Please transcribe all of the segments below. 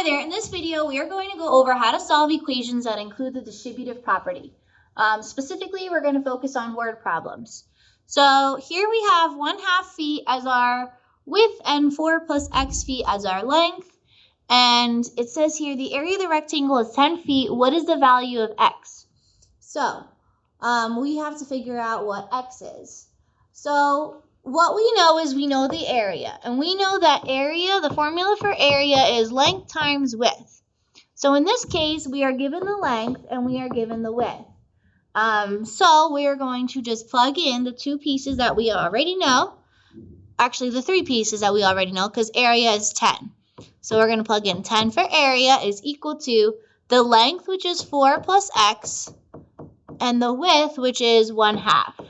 Hi there, in this video we are going to go over how to solve equations that include the distributive property. Specifically, we're going to focus on word problems. So here we have 1/2 feet as our width and 4 plus x feet as our length. And it says here the area of the rectangle is 10 feet. What is the value of x? So we have to figure out what x is. So what we know is we know the area, and we know that area, the formula for area is length times width. So in this case, we are given the length and we are given the width. So we are going to just plug in the two pieces that we already know, actually the three pieces that we already know, because area is 10. So we're going to plug in 10 for area is equal to the length, which is 4 plus x, and the width, which is 1/2.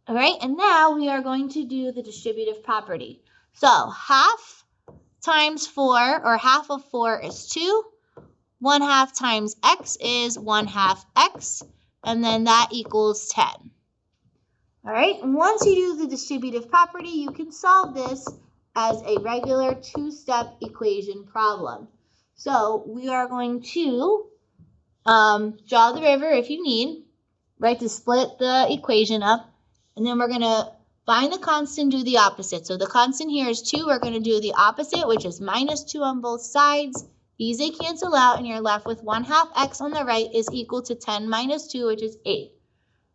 All right, and now we are going to do the distributive property. So half times 4, or half of 4 is 2. 1/2 times x is 1/2 x, and then that equals 10. All right, and once you do the distributive property, you can solve this as a regular two-step equation problem. So we are going to draw the river if you need, right, to split the equation up. And then we're going to find the constant, do the opposite. So the constant here is 2. We're going to do the opposite, which is minus 2 on both sides. These they cancel out, and you're left with 1/2 x on the right is equal to 10 minus 2, which is 8.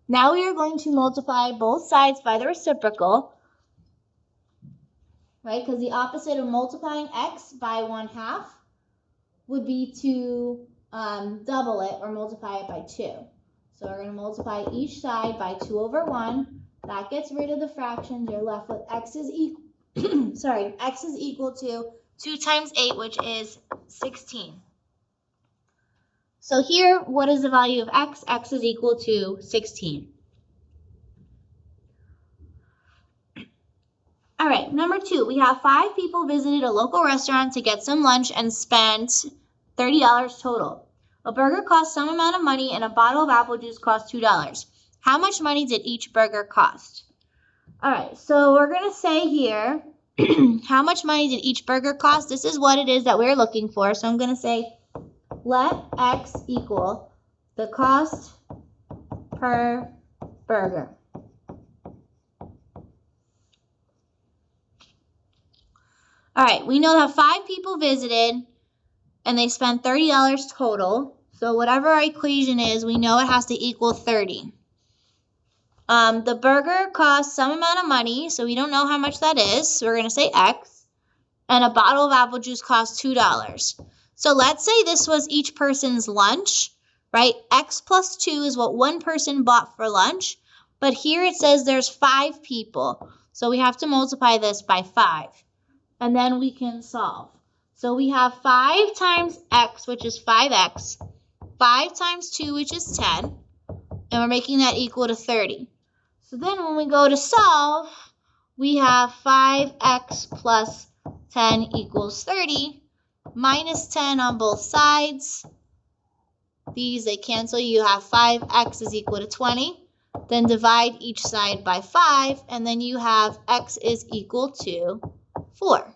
Now we are going to multiply both sides by the reciprocal, right? Because the opposite of multiplying x by 1/2 would be to double it or multiply it by 2. So we're going to multiply each side by 2 over 1. That gets rid of the fractions. You're left with x is equal x is equal to 2 times 8, which is 16. So here, what is the value of x? X is equal to 16. All right, number 2, we have 5 people visited a local restaurant to get some lunch and spent $30 total. A burger cost some amount of money and a bottle of apple juice cost $2. How much money did each burger cost? All right, so we're going to say here, how much money did each burger cost? This is what it is that we're looking for. So I'm going to say, let x equal the cost per burger. All right, we know that 5 people visited and they spent $30 total. So whatever our equation is, we know it has to equal 30. The burger costs some amount of money, so we don't know how much that is. So we're going to say x. And a bottle of apple juice costs $2. So let's say this was each person's lunch, right? X plus 2 is what one person bought for lunch. But here it says there's 5 people. So we have to multiply this by 5. And then we can solve. So we have 5 times x, which is 5x. 5 times 2, which is 10. And we're making that equal to 30. So then when we go to solve, we have 5x plus 10 equals 30, minus 10 on both sides. These, they cancel. You have 5x is equal to 20. Then divide each side by 5, and then you have x is equal to 4.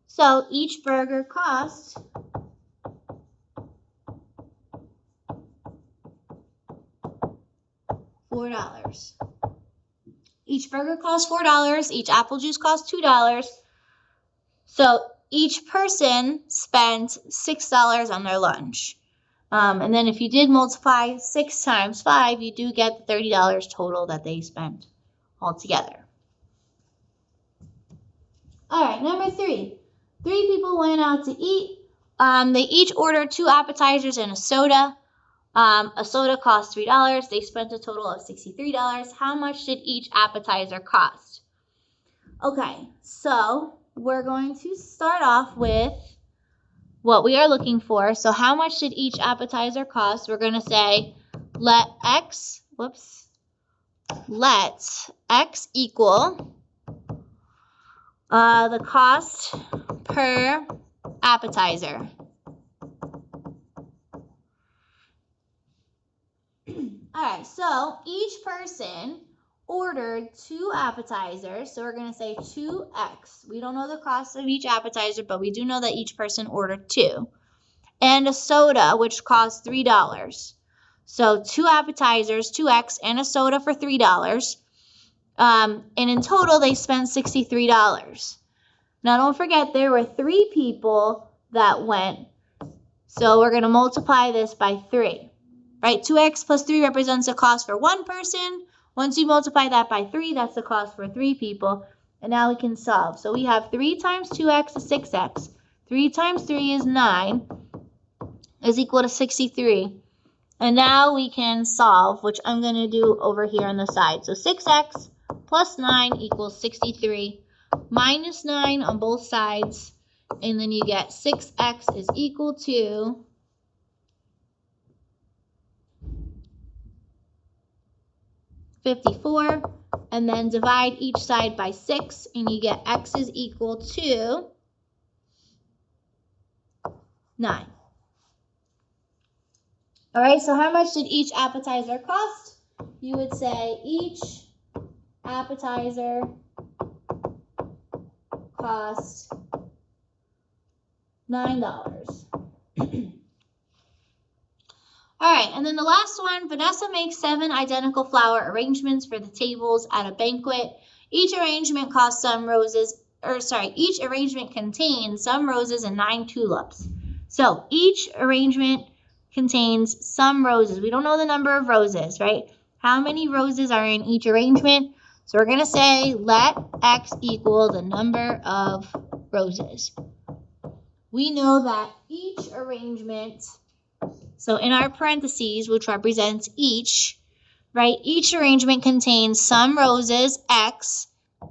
So each burger costs $4. Each burger costs $4. Each apple juice costs $2. So each person spent $6 on their lunch. And then if you did multiply 6 times 5, you do get the $30 total that they spent altogether. All right, number 3. 3 people went out to eat. They each ordered 2 appetizers and a soda. A soda cost $3. They spent a total of $63. How much did each appetizer cost? Okay, so we're going to start off with what we are looking for. So how much did each appetizer cost? We're going to say let x equal the cost per appetizer. All right, so each person ordered 2 appetizers. So we're going to say 2x. We don't know the cost of each appetizer, but we do know that each person ordered 2. And a soda, which costs $3. So 2 appetizers, 2x, and a soda for $3. And in total, they spent $63. Now, don't forget, there were 3 people that went. So we're going to multiply this by 3. Right? 2x plus 3 represents the cost for 1 person. Once you multiply that by 3, that's the cost for 3 people. And now we can solve. So we have 3 times 2x is 6x. 3 times 3 is 9, is equal to 63. And now we can solve, which I'm going to do over here on the side. So 6x plus 9 equals 63. Minus 9 on both sides. And then you get 6x is equal to 54, and then divide each side by 6, and you get x is equal to 9. All right, so how much did each appetizer cost? You would say each appetizer cost $9. All right, and then the last one, Vanessa makes 7 identical flower arrangements for the tables at a banquet. Each arrangement costs each arrangement contains some roses and 9 tulips. So each arrangement contains some roses. We don't know the number of roses, right? How many roses are in each arrangement? So we're going to say let x equal the number of roses. We know that each arrangement, so in our parentheses, which represents each, right, each arrangement contains some roses, x,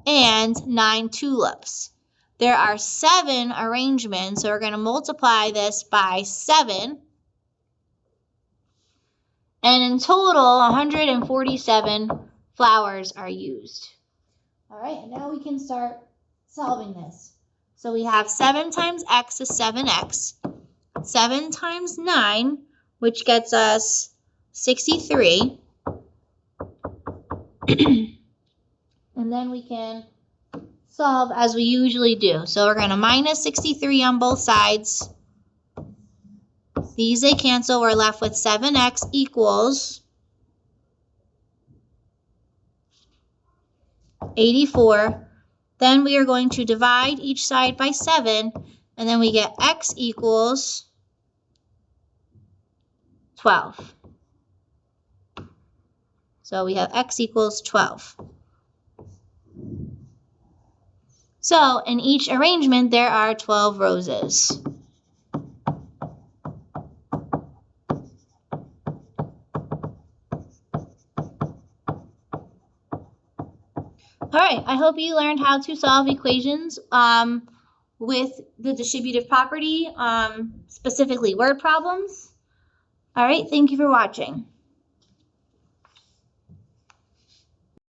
and 9 tulips. There are 7 arrangements, so we're going to multiply this by 7. And in total, 147 flowers are used. All right, and now we can start solving this. So we have 7 times x is 7x. 7 times 9, which gets us 63. And then we can solve as we usually do. So we're going to minus 63 on both sides. These, they cancel. We're left with 7x equals 84. Then we are going to divide each side by 7, and then we get x equals 12. So we have x equals 12. So in each arrangement, there are 12 roses. All right, I hope you learned how to solve equations with the distributive property, specifically word problems. All right, thank you for watching.